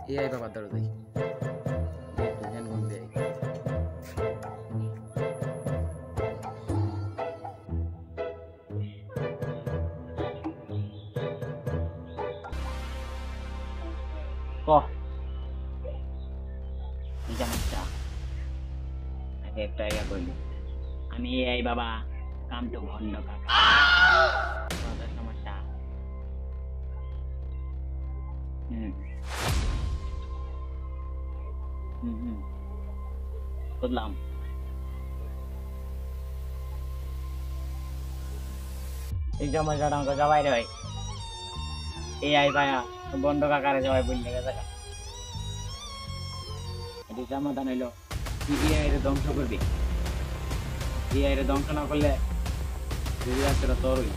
AI বাবার ধরো যাই ধ্যান গুন দেই ক সমস্যা আগে একটা আইডিয়া করলি আমি এআই বাবা কাম টু ভন্ড কাকা সমস্যা বুঝলাম এই সমস্যাটা আমাকে সবাই রে ভাই এআই ভাইয়া বন্ড কাকারে সবাই বললে গেছে এটি সমাধান হইলো এআই রে ধ্বংস করবি এআই রে ধ্বংস না করলে রাস্তাটা তোরই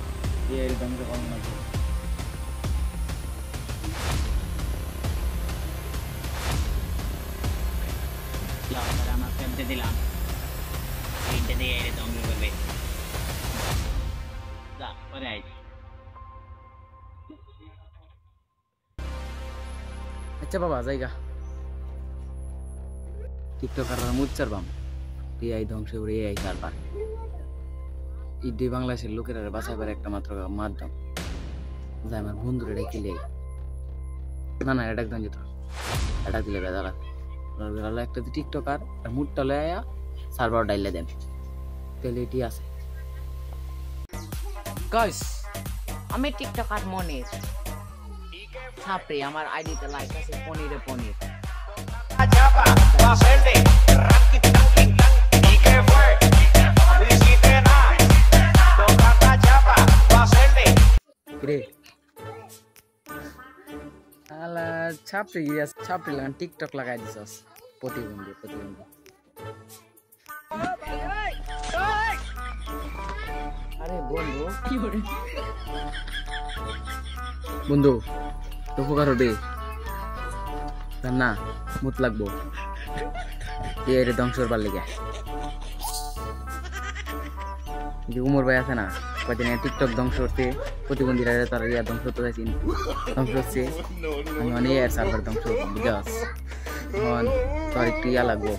এআই রে ধ্বংস করবো না আমার ফেলতে দিলাম এইটা দিয়ে এর ধ্বংস করবে যা পরে আইছি আচ্ছা বাবা জায়গা টিকটকাররা মুচ্চার বাম এআই ধ্বংস করে এআই সারবার ইডি বাংলাদেশের লোকেরা বাঁচাইবার একটা মাত্র মাধ্যম যা আমার বন্ধুরা ডেকে লেই না না এটা একদম যেত এটা দিলে বেজালা একটা টিকটকার আর মুডটা লয়ে আয়া সার্ভার ডাইলে দেন তাহলে এটি আছে গাইস আমি টিকটকার মনির ছাপরে আমার আইডিতে লাইক আছে পনিরে পনির রে আলা ছাপড়ি ছাপড়ি লাগান টিকটক লাগাই দিছস প্রতিবন্ধী আরে বন্ধু কি করে বন্ধু তো উপকার হবে না মুত লাগবো এর ধ্বংস করবার লেগে যে উমর ভাই আছে না কদিন টিকটক ধ্বংস করতে প্রতিবন্ধীরা তারা ইয়া ধ্বংস করতে চাইছি ধ্বংস হচ্ছে আমি মানে এর সার্ভার ধ্বংস বুঝাস এখন তোর একটু ইয়া লাগবো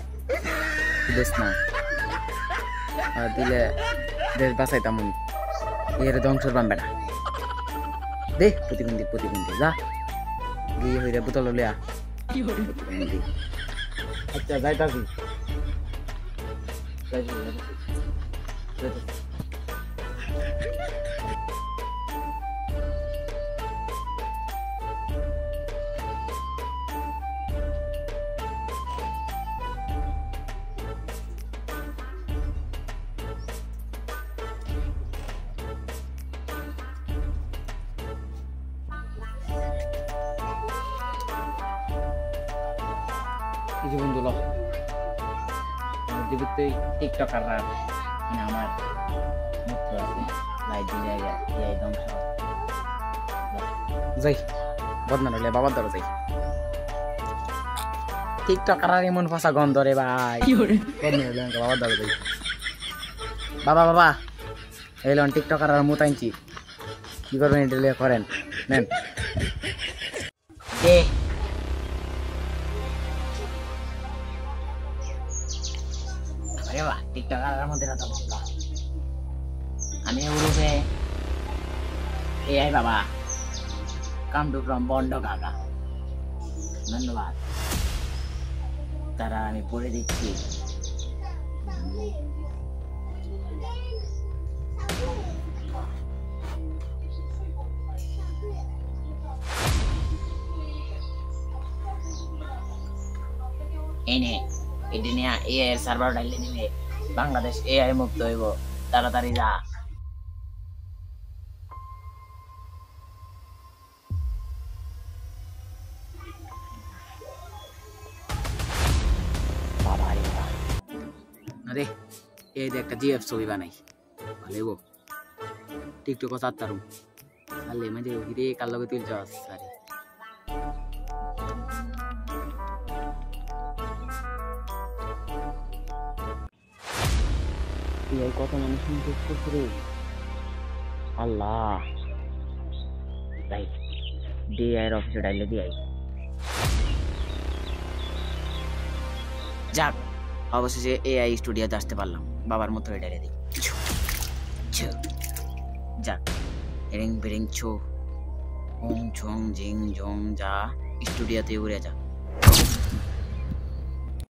দেশ না আর দিলে দেশ বাঁচাইতাম এর ধ্বংস করবাম বেটা দে প্রতিবন্ধী যা গিয়ে হইরে বোতল লিয়া প্রতিবন্ধী আচ্ছা যাইতাছি কিছু বন্ধু লো টিকটকাররা আমার মিত্র আছে লাইট দিলে ধ্বংস যাই বদনাম হলে বাবার ধরো যাই টিকটকার এমন ফাঁসা গন্ধ রে ভাই বদনাম হলে বাবার ধরো যাই বাবা এলেন টিকটকার মুত আনছি কি করবেন এটা করেন নেন টিকটকারের মধ্যে আমি ইউরোপে এআই বাবা কাম টু ফ্রম বন্ড কাকা ধন্যবাদ তারা আমি পড়ে দিচ্ছি এনে এটা নিয়ে এআই এর সার্ভার ডাইলে নিবে বাংলাদেশ এআই মুক্ত হইব তাড়াতাড়ি যা আরে এই যে একটা জিএফ ছবি বানাই ভালো টিকটক চারতারু আলে মানে রে কার লগে তুলছ আরে এই কত মানুষ ইনভেস্ট করছে রে আল্লাহ তাই ডিআই এর অফিসে ডাইলে দিই যাক অবশেষে এআই স্টুডিওতে আসতে পারলাম, বাবার মতো এটা রেডি। যাক রিং বিরিং ছো ওং ঝং জিং জং যা, স্টুডিওতে উড়ে যা।